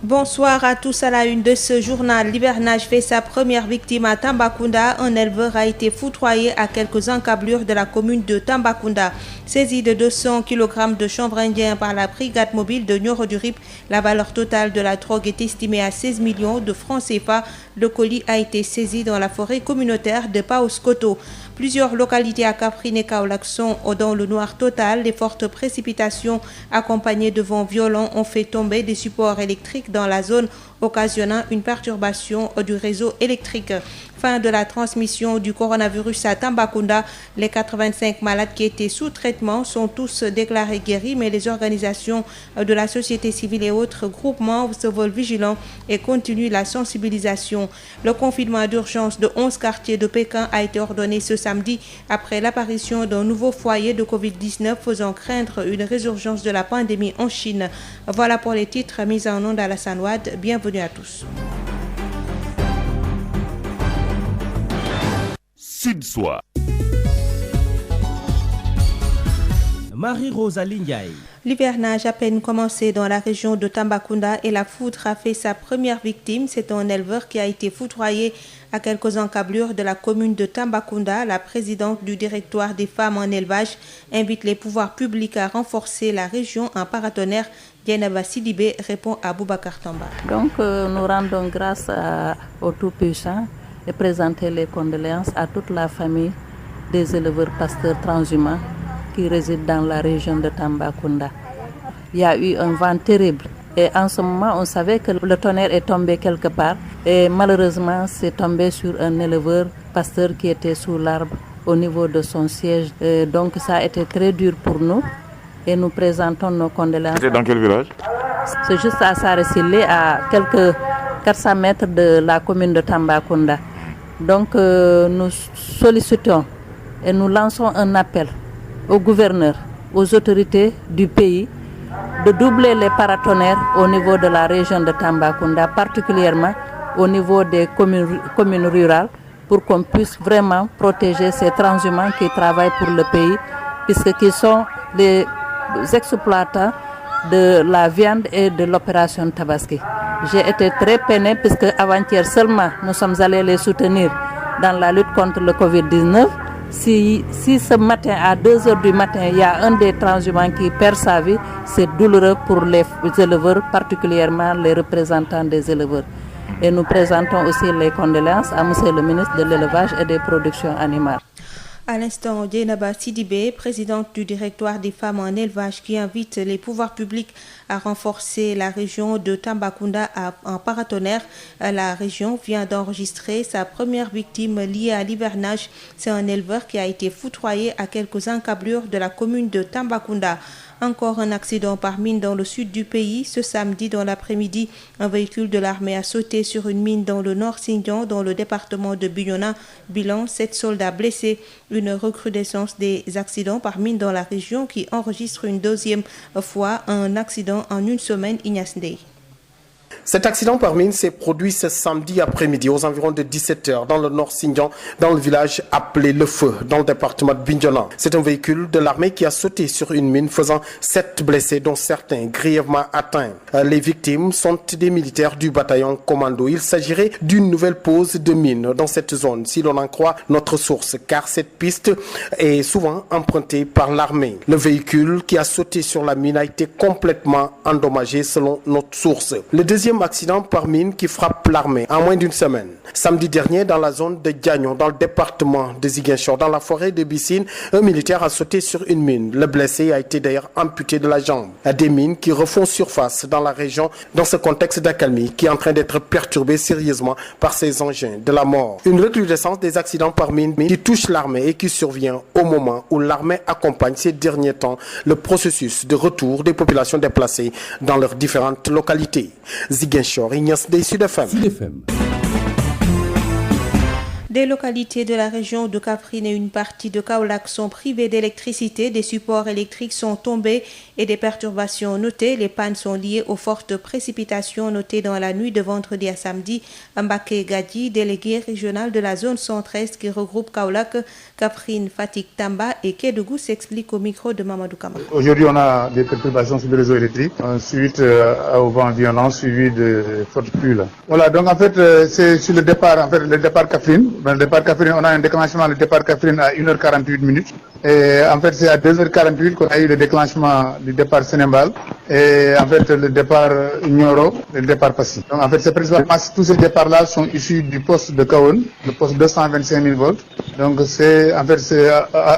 Bonsoir à tous. À la une de ce journal, l'hivernage fait sa première victime à Tambacounda. Un éleveur a été foudroyé à quelques encablures de la commune de Tambacounda. Saisi de 200 kg de chanvre indien par la brigade mobile de Nioro-du-Rip, la valeur totale de la drogue est estimée à 16 millions de francs CFA. Le colis a été saisi dans la forêt communautaire de Paoskoto. Plusieurs localités à Kaffrine et Kaolack sont dans le noir total. Les fortes précipitations accompagnées de vents violents ont fait tomber des supports électriques dans la zone, occasionnant une perturbation du réseau électrique. Fin de la transmission du coronavirus à Tambacounda. Les 85 malades qui étaient sous traitement sont tous déclarés guéris, mais les organisations de la société civile et autres groupements se veulent vigilants et continuent la sensibilisation. Le confinement d'urgence de 11 quartiers de Pékin a été ordonné ce samedi après l'apparition d'un nouveau foyer de Covid-19 faisant craindre une résurgence de la pandémie en Chine. Voilà pour les titres mis en onde à la Sanouad. Bienvenue à tous. Sud-Soir. Marie-Rosalie Ndiaye. L'hivernage a peine commencé dans la région de Tambacounda et la foudre a fait sa première victime. C'est un éleveur qui a été foudroyé à quelques encablures de la commune de Tambacounda. La présidente du directoire des femmes en élevage invite les pouvoirs publics à renforcer la région en paratonnerre. Dienaba Sidibé répond à Boubacar Tamba. Donc nous rendons grâce au Tout-Puissant et présenter les condoléances à toute la famille des éleveurs pasteurs transhumants qui résident dans la région de Tambacounda. Il y a eu un vent terrible et en ce moment on savait que le tonnerre est tombé quelque part et malheureusement c'est tombé sur un éleveur pasteur qui était sous l'arbre au niveau de son siège. Donc ça a été très dur pour nous et nous présentons nos condoléances. C'était dans quel village? C'est juste à Saressilé, à quelques 400 mètres de la commune de Tambacounda. Donc nous sollicitons et nous lançons un appel au gouverneur, aux autorités du pays de doubler les paratonnerres au niveau de la région de Tambacounda, particulièrement au niveau des communes rurales, pour qu'on puisse vraiment protéger ces transhumants qui travaillent pour le pays, puisqu'ils sont les exploitants de la viande et de l'opération Tabaski. J'ai été très peinée puisque avant-hier seulement nous sommes allés les soutenir dans la lutte contre le Covid-19. Si ce matin à 2h du matin il y a un des transhumants qui perd sa vie, c'est douloureux pour les éleveurs, particulièrement les représentants des éleveurs. Et nous présentons aussi les condoléances à monsieur le ministre de l'élevage et des productions animales. À l'instant, Dienaba Sidibé, présidente du directoire des femmes en élevage, qui invite les pouvoirs publics à renforcer la région de Tambacounda en paratonnerre. La région vient d'enregistrer sa première victime liée à l'hivernage. C'est un éleveur qui a été foudroyé à quelques encablures de la commune de Tambacounda. Encore un accident par mine dans le sud du pays. Ce samedi, dans l'après-midi, un véhicule de l'armée a sauté sur une mine dans le nord Sindian, dans le département de Bignona. Bilan, 7 soldats blessés. Une recrudescence des accidents par mine dans la région qui enregistre une deuxième fois un accident en une semaine. Ignace Ndeye. Cet accident par mine s'est produit ce samedi après-midi aux environs de 17h dans le nord Sindian, dans le village appelé Le Feu, dans le département de Bignona. C'est un véhicule de l'armée qui a sauté sur une mine, faisant 7 blessés, dont certains grièvement atteints. Les victimes sont des militaires du bataillon commando. Il s'agirait d'une nouvelle pose de mine dans cette zone, si l'on en croit notre source, car cette piste est souvent empruntée par l'armée. Le véhicule qui a sauté sur la mine a été complètement endommagé selon notre source. Le deuxième accident par mine qui frappe l'armée en moins d'une semaine. Samedi dernier, dans la zone de Gagnon, dans le département de Ziguinchor, dans la forêt de Bissine, un militaire a sauté sur une mine. Le blessé a été d'ailleurs amputé de la jambe. Des mines qui refont surface dans la région dans ce contexte d'accalmie qui est en train d'être perturbé sérieusement par ces engins de la mort. Une recrudescence des accidents par mine qui touche l'armée et qui survient au moment où l'armée accompagne ces derniers temps le processus de retour des populations déplacées dans leurs différentes localités. Ziguinchor, Ignace Ndeye, Sud FM. Des localités de la région de Kaffrine et une partie de Kaolack sont privées d'électricité. Des supports électriques sont tombés et des perturbations notées. Les pannes sont liées aux fortes précipitations notées dans la nuit de vendredi à samedi. Mbaké Gadji, délégué régional de la zone 113 qui regroupe Kaolack, Kaffrine, Fatick, Tamba et Kédougou, s'explique au micro de Mamadou Kamara. Aujourd'hui, on a des perturbations sur le réseau électrique suite au vent violent suivi de fortes pluies. Voilà, donc en fait, c'est sur le départ Kaffrine. Le départ Kaffrine, on a un déclenchement, le départ Kaffrine à 1h48 minutes. Et en fait, c'est à 2h48 qu'on a eu le déclenchement du départ Sénémbal. Et en fait, le départ Nioro et le départ Passy. Donc en fait, c'est principalement tous ces départs-là sont issus du poste de Kaon, le poste 225 000 volts. Donc c'est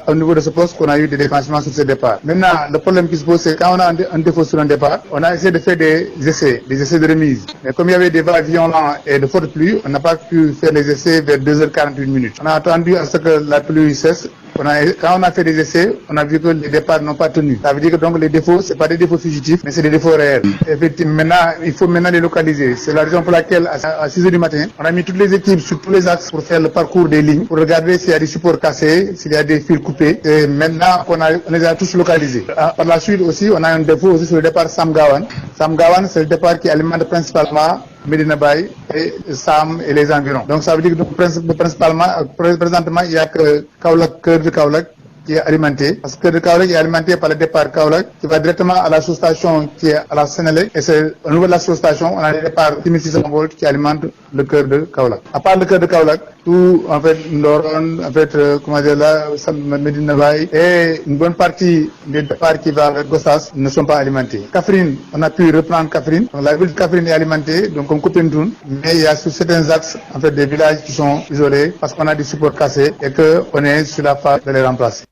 au niveau de ce poste qu'on a eu des déclenchements sur ces départs. Maintenant, le problème qui se pose, c'est quand on a un défaut sur un départ, on a essayé de faire des essais de remise. Mais comme il y avait des vents violents et de fortes pluies, on n'a pas pu faire les essais vers 2h48 minutes. On a attendu à ce que la pluie cesse. Quand on a fait des essais, on a vu que les départs n'ont pas tenu. Ça veut dire que donc les défauts, c'est pas des défauts fugitifs, mais c'est des défauts réels. Effectivement, maintenant, il faut les localiser. C'est la raison pour laquelle, à 6h du matin, on a mis toutes les équipes sur tous les axes pour faire le parcours des lignes, pour regarder s'il y a des supports cassés, s'il y a des fils coupés. Et maintenant, on les a tous localisés. Par la suite aussi, on a un défaut aussi sur le départ Samgawan. Samgawan, c'est le départ qui alimente principalement Medina Bay et Sam et les environs. Donc ça veut dire que principalement, présentement, il n'y a que Kaolack, cœur de Kaolack qui est alimenté. Parce que le Kaolack est alimenté par le départ Kaolack qui va directement à la sous-station qui est à la Sénélec. Et c'est au niveau de la sous-station, on a le départ 6600 volts qui alimente le cœur de Kaolack. À part le cœur de Kaolack, tout, en fait, Ndoron, en fait, Medina Bay et une bonne partie des départs qui va vers Gossas ne sont pas alimentés. Kaffrine, on a pu reprendre Kaffrine. Donc, la ville de Kaffrine est alimentée, donc comme Kopentoun, mais il y a sur certains axes, en fait, des villages qui sont isolés parce qu'on a des supports cassés et qu'on est sur la phase de les remplacer.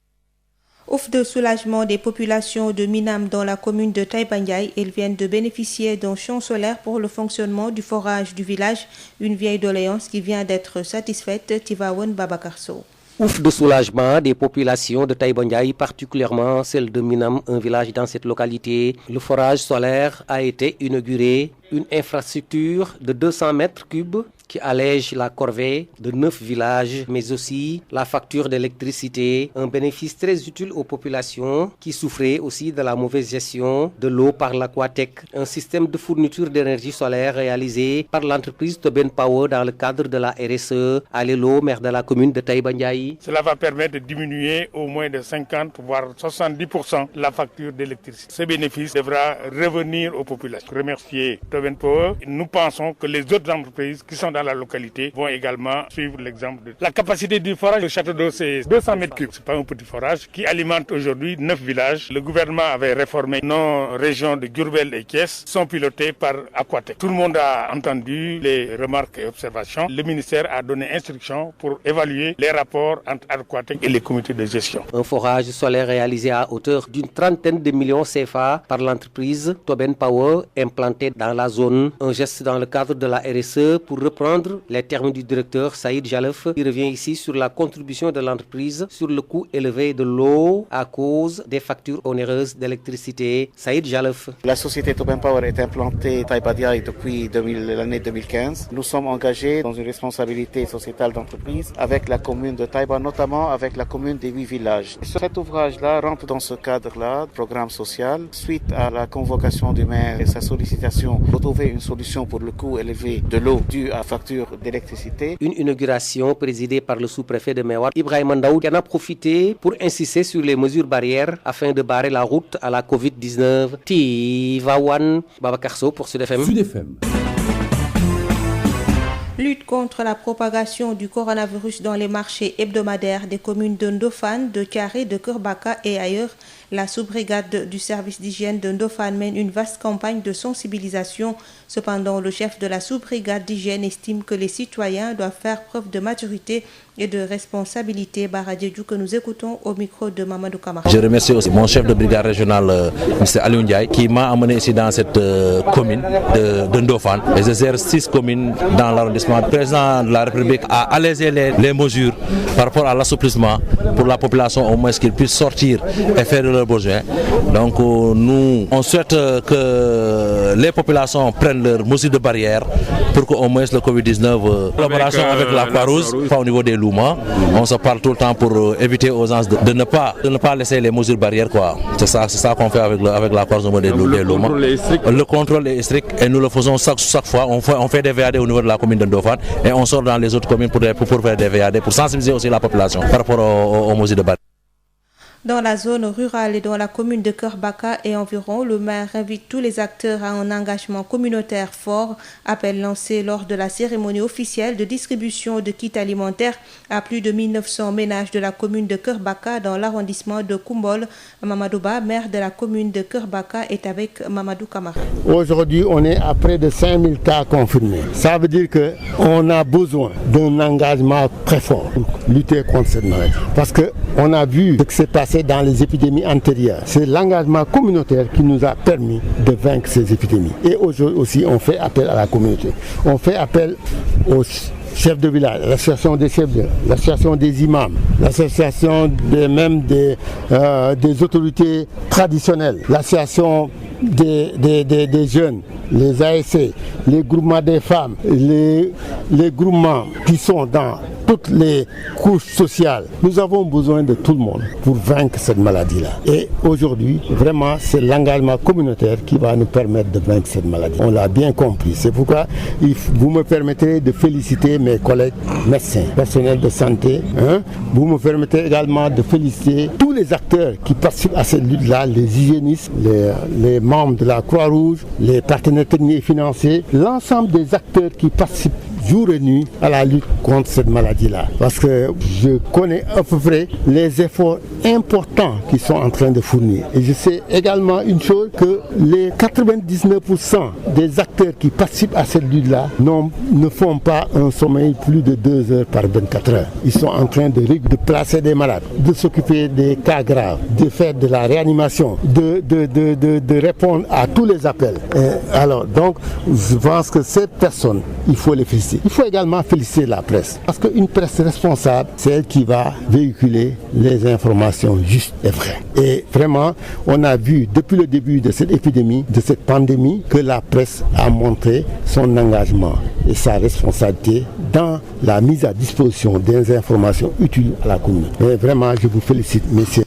Ouf de soulagement des populations de Minam dans la commune de Taïba Ndiaye. Ils viennent de bénéficier d'un champ solaire pour le fonctionnement du forage du village. Une vieille doléance qui vient d'être satisfaite. Tivaouane Babacar Sow. Ouf de soulagement des populations de Taïba Ndiaye, particulièrement celle de Minam, un village dans cette localité. Le forage solaire a été inauguré, une infrastructure de 200 mètres cubes qui allège la corvée de 9 villages, mais aussi la facture d'électricité, un bénéfice très utile aux populations qui souffraient aussi de la mauvaise gestion de l'eau par l'Aquatec, un système de fourniture d'énergie solaire réalisé par l'entreprise Toben Power dans le cadre de la RSE à Lelo, maire de la commune de Taïba Ndiaye. Cela va permettre de diminuer au moins de 50 voire 70% la facture d'électricité. Ce bénéfice devra revenir aux populations. Remercier Toben Power. Nous pensons que les autres entreprises qui sont dans la localité vont également suivre l'exemple de la capacité du forage. Le château d'eau, c'est 200 mètres cubes. C'est pas un petit forage qui alimente aujourd'hui 9 villages. Le gouvernement avait réformé nos régions de Diourbel et Thiès, sont pilotées par Aquatec. Tout le monde a entendu les remarques et observations. Le ministère a donné instruction pour évaluer les rapports entre Aquatec et les comités de gestion. Un forage solaire réalisé à hauteur d'une trentaine de millions CFA par l'entreprise Toben Power implantée dans la zone. Un geste dans le cadre de la RSE pour reprendre les termes du directeur Saïd Jalef, qui revient ici sur la contribution de l'entreprise sur le coût élevé de l'eau à cause des factures onéreuses d'électricité. Saïd Jalef. La société Toben Power est implantée à Taïba Ndiaye depuis l'année 2015. Nous sommes engagés dans une responsabilité sociétale d'entreprise avec la commune de Taïba, notamment avec la commune des 8 villages. Cet ouvrage-là rentre dans ce cadre-là, programme social, suite à la convocation du maire et sa sollicitation pour trouver une solution pour le coût élevé de l'eau dû à facture d'électricité. Une inauguration présidée par le sous-préfet de Mewar, Ibrahim Mandaoud, qui en a profité pour insister sur les mesures barrières afin de barrer la route à la Covid-19. Tivaouane Babacar Sow pour Sud FM. Lutte contre la propagation du coronavirus dans les marchés hebdomadaires des communes de Ndofane, de Thiaré, de Kerbaka et ailleurs. La sous-brigade du service d'hygiène de Ndofane mène une vaste campagne de sensibilisation. Cependant, le chef de la sous-brigade d'hygiène estime que les citoyens doivent faire preuve de maturité et de responsabilité. Baradjedjou, que nous écoutons au micro de Mamadou Kamara. Je remercie aussi mon chef de brigade régionale, M. Aliou Ndiaye, qui m'a amené ici dans cette commune de Ndofane. Et je gère 6 communes dans l'arrondissement. Le président de la République a allégé les mesures par rapport à l'assouplissement pour la population, au moins qu'ils puissent sortir et faire leurs besoins. Donc nous, on souhaite que les populations prennent leurs mesures de barrière pour qu'au moins le Covid-19, collaboration avec la Croix-Rouge, pas au niveau des louments. On se parle tout le temps pour éviter aux gens de ne pas laisser les mesures barrières, quoi. C'est ça qu'on fait avec la Croix-Rouge des louments. Le contrôle est strict et nous le faisons chaque fois. On fait des VAD au niveau de la commune de Ndofane et on sort dans les autres communes pour faire des VAD, pour sensibiliser aussi la population par rapport aux mesures de barrière. Dans la zone rurale et dans la commune de Kerbaka et environ, le maire invite tous les acteurs à un engagement communautaire fort. Appel lancé lors de la cérémonie officielle de distribution de kits alimentaires à plus de 1900 ménages de la commune de Kerbaka dans l'arrondissement de Koumbol. Mamadouba, maire de la commune de Kerbaka, est avec Mamadou Kamara. Aujourd'hui, on est à près de 5000 cas confirmés. Ça veut dire qu'on a besoin d'un engagement très fort pour lutter contre cette maladie. Parce qu'on a vu ce qui s'est passé dans les épidémies antérieures. C'est l'engagement communautaire qui nous a permis de vaincre ces épidémies. Et aujourd'hui aussi, on fait appel à la communauté. On fait appel aux chefs de village, l'association des chefs de village, l'association des imams, l'association des autorités traditionnelles, l'association des jeunes, les ASC, les groupements des femmes, les groupements qui sont dans toutes les couches sociales. Nous avons besoin de tout le monde pour vaincre cette maladie-là. Et aujourd'hui, vraiment, c'est l'engagement communautaire qui va nous permettre de vaincre cette maladie. On l'a bien compris. C'est pourquoi vous me permettez de féliciter mes collègues médecins, personnels de santé. Vous me permettez également de féliciter tous les acteurs qui participent à cette lutte-là, les hygiénistes, les membres de la Croix-Rouge, les partenaires techniques et financiers, l'ensemble des acteurs qui participent jour et nuit à la lutte contre cette maladie-là. Parce que je connais à peu près les efforts importants qu'ils sont en train de fournir. Et je sais également une chose, que les 99% des acteurs qui participent à cette lutte-là ne font pas un sommeil plus de 2 heures par 24 heures. Ils sont en train de placer des malades, de s'occuper des cas graves, de faire de la réanimation, de répondre à tous les appels. Alors, donc, je pense que ces personnes, il faut les féliciter. Il faut également féliciter la presse, parce qu'une presse responsable, c'est elle qui va véhiculer les informations justes et vraies. Et vraiment, on a vu depuis le début de cette épidémie, de cette pandémie, que la presse a montré son engagement et sa responsabilité dans la mise à disposition des informations utiles à la communauté. Et vraiment, je vous félicite, messieurs.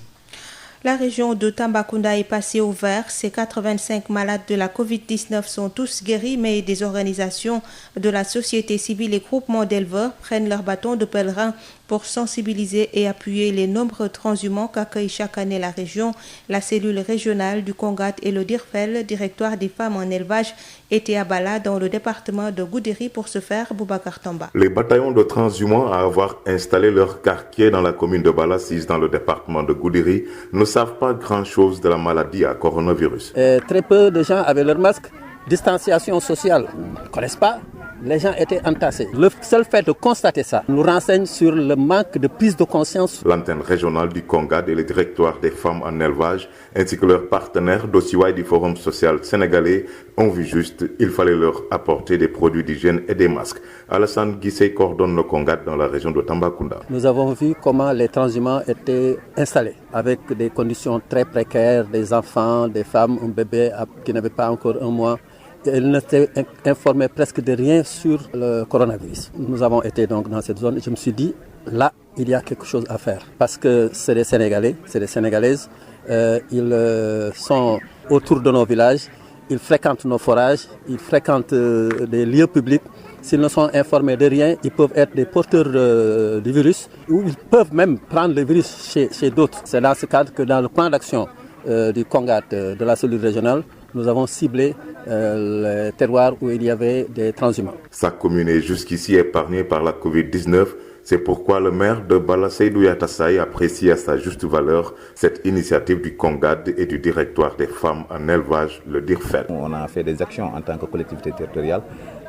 La région de Tambacounda est passée au vert. Ces 85 malades de la Covid-19 sont tous guéris, mais des organisations de la société civile et groupements d'éleveurs prennent leur bâton de pèlerin pour sensibiliser et appuyer les nombreux transhumants qu'accueille chaque année la région. La cellule régionale du Kongat et le DIRFEL, directoire des femmes en élevage, étaient à Bala dans le département de Goudiri pour ce faire. Boubacar Tamba. Les bataillons de transhumants à avoir installé leur quartier dans la commune de Bala, 6 dans le département de Goudiri, ne savent pas grand-chose de la maladie à coronavirus. Très peu de gens avaient leur masque. Distanciation sociale, ils ne connaissent pas. Les gens étaient entassés. Le seul fait de constater ça nous renseigne sur le manque de prise de conscience. L'antenne régionale du Kongat et le directoire des femmes en élevage, ainsi que leurs partenaires d'Osiwai du Forum social sénégalais, ont vu juste, il fallait leur apporter des produits d'hygiène et des masques. Alassane Guissé coordonne le Kongat dans la région de Tambacounda. Nous avons vu comment les transhumants étaient installés, avec des conditions très précaires, des enfants, des femmes, un bébé qui n'avait pas encore 1 mois. Ils n'étaient informés presque de rien sur le coronavirus. Nous avons été donc dans cette zone et je me suis dit, là, il y a quelque chose à faire. Parce que c'est des Sénégalais, c'est des Sénégalaises. Ils sont autour de nos villages, ils fréquentent nos forages, ils fréquentent des lieux publics. S'ils ne sont informés de rien, ils peuvent être des porteurs du virus ou ils peuvent même prendre le virus chez d'autres. C'est dans ce cadre que dans le plan d'action du Kongat de la cellule régionale, nous avons ciblé les terroirs où il y avait des transhumants. Sa commune est jusqu'ici épargnée par la Covid-19. C'est pourquoi le maire de Bala, Seydou Yatassaye, apprécie à sa juste valeur cette initiative du Kongat et du directoire des femmes en élevage, le DIRFEL. On a fait des actions en tant que collectivité territoriale,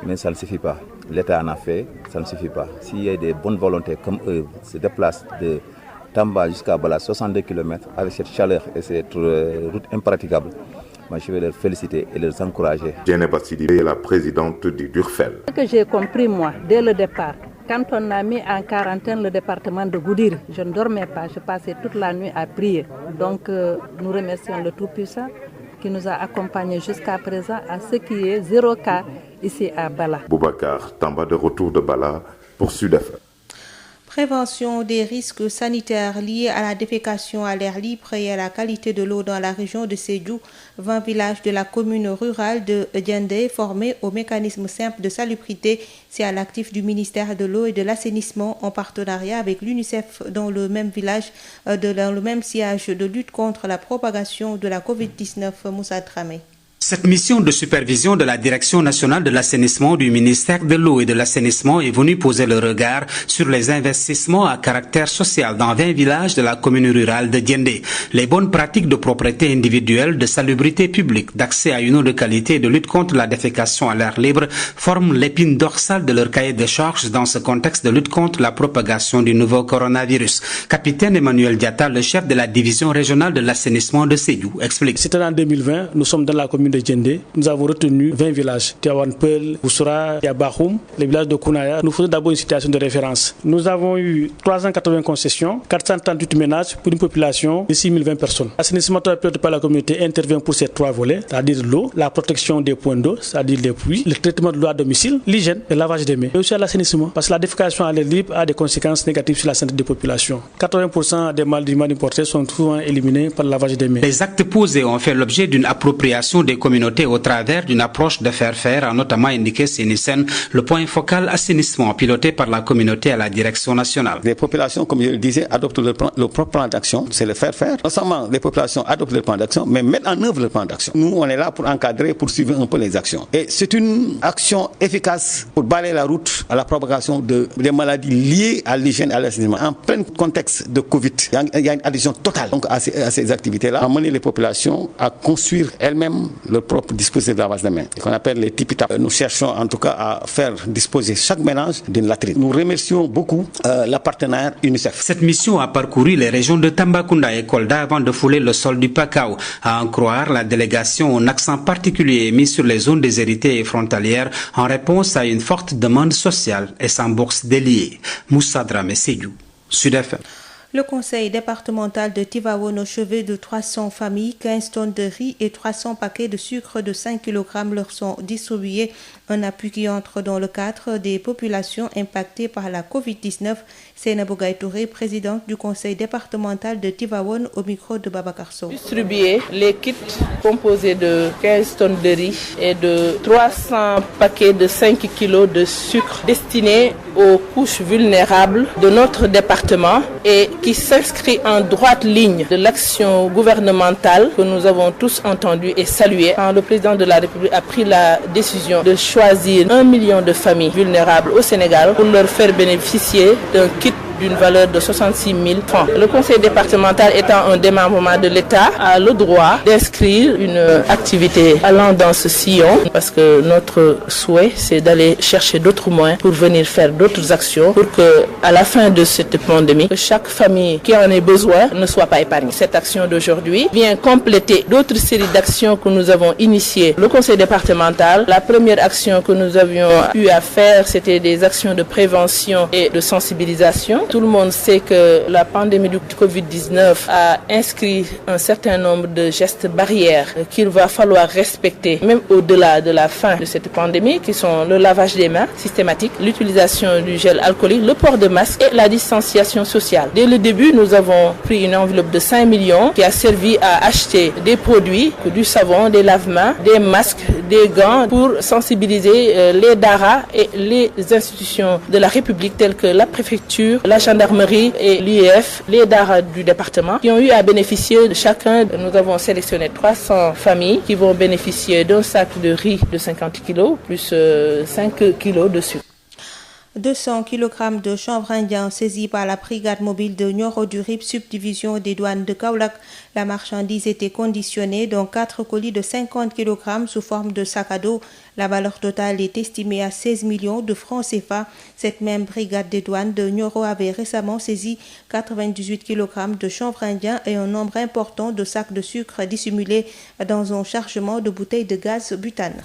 mais ça ne suffit pas. L'État en a fait, ça ne suffit pas. S'il y a des bonnes volontés comme eux se déplacent de Tamba jusqu'à Bala, 62 km, avec cette chaleur et cette route impraticable, moi, je vais les féliciter et les encourager. Djeneba Sidibé est la présidente du DIRFEL. Ce que j'ai compris, moi, dès le départ, quand on a mis en quarantaine le département de Goudiri, je ne dormais pas, je passais toute la nuit à prier. Donc nous remercions le Tout-Puissant qui nous a accompagnés jusqu'à présent à ce qui est 0 cas ici à Bala. Boubacar Tamba de retour de Bala pour Sud FM. Prévention des risques sanitaires liés à la défécation à l'air libre et à la qualité de l'eau dans la région de Sédhiou. 20 villages de la commune rurale de Diendé formés au mécanisme simple de salubrité. C'est à l'actif du ministère de l'eau et de l'assainissement en partenariat avec l'UNICEF dans le même village, dans le même sillage de lutte contre la propagation de la COVID-19. Moussa Dramé. Cette mission de supervision de la Direction nationale de l'assainissement du ministère de l'eau et de l'assainissement est venue poser le regard sur les investissements à caractère social dans 20 villages de la commune rurale de Diendé. Les bonnes pratiques de propreté individuelle, de salubrité publique, d'accès à une eau de qualité et de lutte contre la défécation à l'air libre forment l'épine dorsale de leur cahier de charges dans ce contexte de lutte contre la propagation du nouveau coronavirus. Capitaine Emmanuel Diatta, le chef de la division régionale de l'assainissement de Sédhiou, explique. C'était en 2020, nous sommes dans la commune de Diendé. Nous avons retenu 20 villages. Tiawanpel, Boussura, Yabahoum, les villages de Kounaya. Nous faisons d'abord une situation de référence. Nous avons eu 380 concessions, 438 ménages pour une population de 6020 personnes. L'assainissement piloté par la communauté intervient pour ces 3 volets, c'est-à-dire l'eau, la protection des points d'eau, c'est-à-dire les puits, le traitement de l'eau à domicile, l'hygiène, le lavage des mains, et aussi à l'assainissement. Parce que la défécation à l'air libre a des conséquences négatives sur la santé des populations. 80% des maladies importées sont souvent éliminés par le lavage des mains. Les actes posés ont fait l'objet d'une appropriation des communautés au travers d'une approche de faire-faire, a notamment indiqué Sénissen, le point focal assainissement piloté par la communauté à la direction nationale. Les populations, comme je le disais, adoptent leur propre plan d'action, c'est le faire-faire. Non seulement les populations adoptent leur plan d'action, mais mettent en œuvre leur plan d'action. Nous, on est là pour encadrer, pour suivre un peu les actions. Et c'est une action efficace pour balayer la route à la propagation des maladies liées à l'hygiène et à l'assainissement. En plein contexte de Covid, il y a une adhésion totale donc, à ces activités-là, à mener les populations à construire elles-mêmes leur propre dispositif de lavage des mains, qu'on appelle les tipitap. Nous cherchons en tout cas à faire disposer chaque ménage d'une latrine. Nous remercions beaucoup la partenaire UNICEF. Cette mission a parcouru les régions de Tambacounda et Kolda avant de fouler le sol du Pakao. À en croire, la délégation, un accent particulier est mis sur les zones déshéritées et frontalières en réponse à une forte demande sociale et sans bourse déliée. Moussa Dramé, Sédhiou, Sud FM. Le conseil départemental de Tivaouane, au chevet de 300 familles, 15 tonnes de riz et 300 paquets de sucre de 5 kg leur sont distribués. Un appui qui entre dans le cadre des populations impactées par la COVID-19. Seynabou Gaye Touré, présidente du conseil départemental de Tivaouane, au micro de Babacar Sow. Distribuer les kits composés de 15 tonnes de riz et de 300 paquets de 5 kg de sucre destinés aux couches vulnérables de notre département et qui s'inscrit en droite ligne de l'action gouvernementale que nous avons tous entendue et saluée quand le président de la République a pris la décision de choisir 1 million de familles vulnérables au Sénégal pour leur faire bénéficier d'un kit d'une valeur de 66 000 francs. Le conseil départemental étant un démembrement de l'État a le droit d'inscrire une activité allant dans ce sillon parce que notre souhait c'est d'aller chercher d'autres moyens pour venir faire d'autres actions pour que à la fin de cette pandémie, que chaque famille qui en ait besoin ne soit pas épargnée. Cette action d'aujourd'hui vient compléter d'autres séries d'actions que nous avons initiées. Le conseil départemental, la première action que nous avions eu à faire, c'était des actions de prévention et de sensibilisation. Tout le monde sait que la pandémie du Covid-19 a inscrit un certain nombre de gestes barrières qu'il va falloir respecter, même au-delà de la fin de cette pandémie, qui sont le lavage des mains systématique, l'utilisation du gel alcoolique, le port de masque et la distanciation sociale. Dès le début, nous avons pris une enveloppe de 5 millions qui a servi à acheter des produits, du savon, des lave-mains, des masques, des gants pour sensibiliser les DARA et les institutions de la République telles que la préfecture, la gendarmerie et l'IEF, les DARA du département, qui ont eu à bénéficier de chacun. Nous avons sélectionné 300 familles qui vont bénéficier d'un sac de riz de 50 kg plus 5 kg de sucre. 200 kg de chanvre indien saisis par la brigade mobile de Nioro-du-Rip, subdivision des douanes de Kaolack. La marchandise était conditionnée, dont 4 colis de 50 kg sous forme de sac à dos. La valeur totale est estimée à 16 millions de francs CFA. Cette même brigade des douanes de Nioro avait récemment saisi 98 kg de chanvre indien et un nombre important de sacs de sucre dissimulés dans un chargement de bouteilles de gaz butane.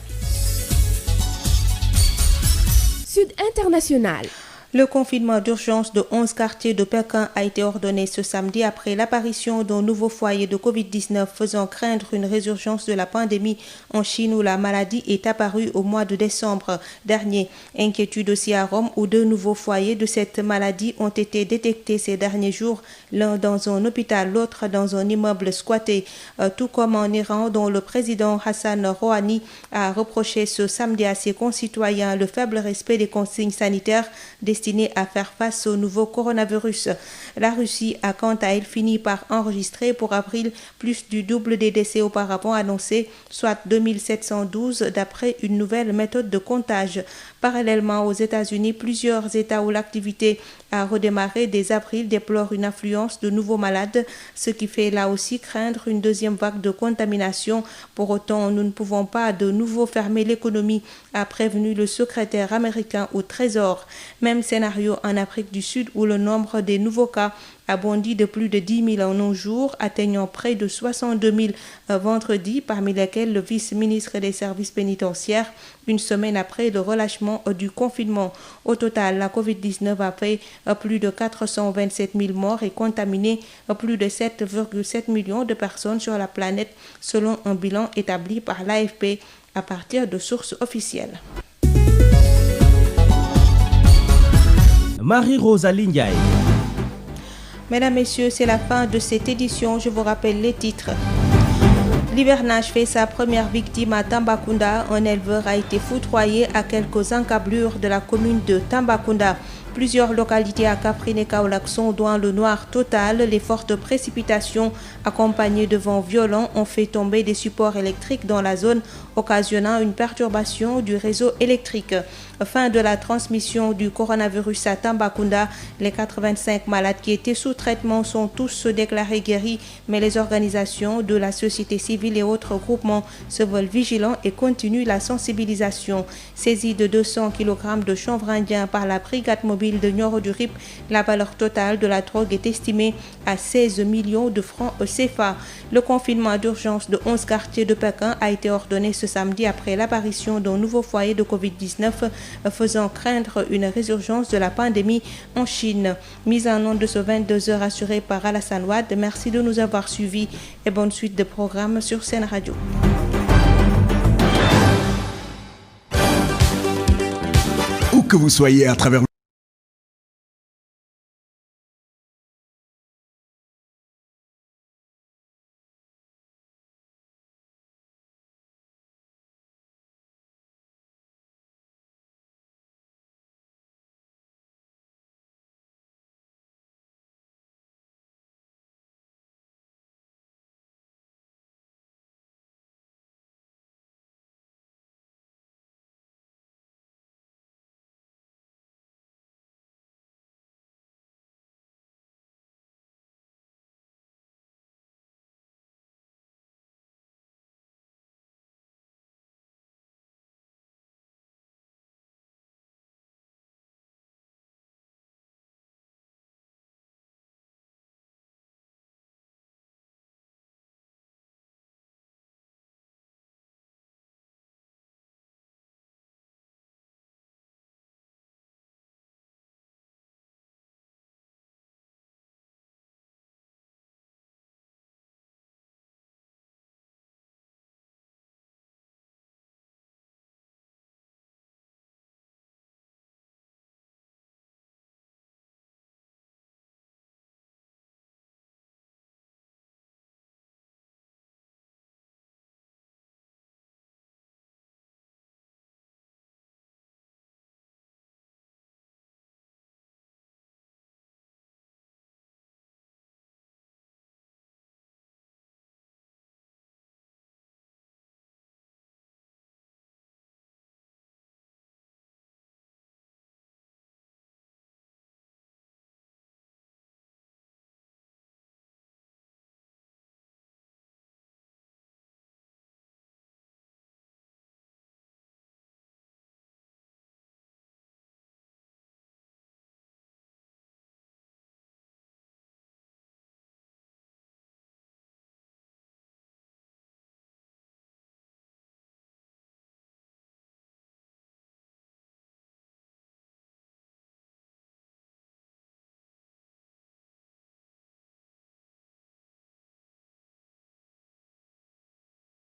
Sud International. Le confinement d'urgence de 11 quartiers de Pékin a été ordonné ce samedi après l'apparition d'un nouveau foyer de Covid-19 faisant craindre une résurgence de la pandémie en Chine où la maladie est apparue au mois de décembre dernier. Inquiétude aussi à Rome où 2 nouveaux foyers de cette maladie ont été détectés ces derniers jours, l'un dans un hôpital, l'autre dans un immeuble squatté, tout comme en Iran dont le président Hassan Rouhani a reproché ce samedi à ses concitoyens le faible respect des consignes sanitaires destiné à faire face au nouveau coronavirus. La Russie a quant à elle fini par enregistrer pour avril plus du double des décès auparavant annoncés, soit 2712 d'après une nouvelle méthode de comptage. Parallèlement aux États-Unis, plusieurs États où l'activité a redémarré dès avril déplorent une affluence de nouveaux malades, ce qui fait là aussi craindre une deuxième vague de contamination. Pour autant, nous ne pouvons pas de nouveau fermer l'économie, a prévenu le secrétaire américain au Trésor. Même scénario en Afrique du Sud où le nombre des nouveaux cas a bondi de plus de 10 000 en un jour, atteignant près de 62 000 vendredi, parmi lesquels le vice-ministre des services pénitentiaires, une semaine après le relâchement du confinement. Au total, la COVID-19 a fait plus de 427 000 morts et contaminé plus de 7,7 millions de personnes sur la planète, selon un bilan établi par l'AFP à partir de sources officielles. Marie-Rosalie Ndiaye. Mesdames, Messieurs, c'est la fin de cette édition. Je vous rappelle les titres. L'hivernage fait sa première victime à Tambacounda. Un éleveur a été foudroyé à quelques encablures de la commune de Tambacounda. Plusieurs localités à Kaffrine et Kaolack sont dans le noir total. Les fortes précipitations accompagnées de vents violents ont fait tomber des supports électriques dans la zone, occasionnant une perturbation du réseau électrique. Fin de la transmission du coronavirus à Tambacounda. Les 85 malades qui étaient sous traitement sont tous déclarés guéris, mais les organisations de la société civile et autres groupements se veulent vigilants et continuent la sensibilisation. Saisie de 200 kg de chanvre indien par la brigade mobile de Nioro du Rip, la valeur totale de la drogue est estimée à 16 millions de francs CFA. Le confinement d'urgence de 11 quartiers de Pékin a été ordonné ce samedi après l'apparition d'un nouveau foyer de Covid-19 faisant craindre une résurgence de la pandémie en Chine. Mise en onde de ce 22h assurée par Alassane Wade. Merci de nous avoir suivis et bonne suite de programmes sur Sen Radio. Où que vous soyez à travers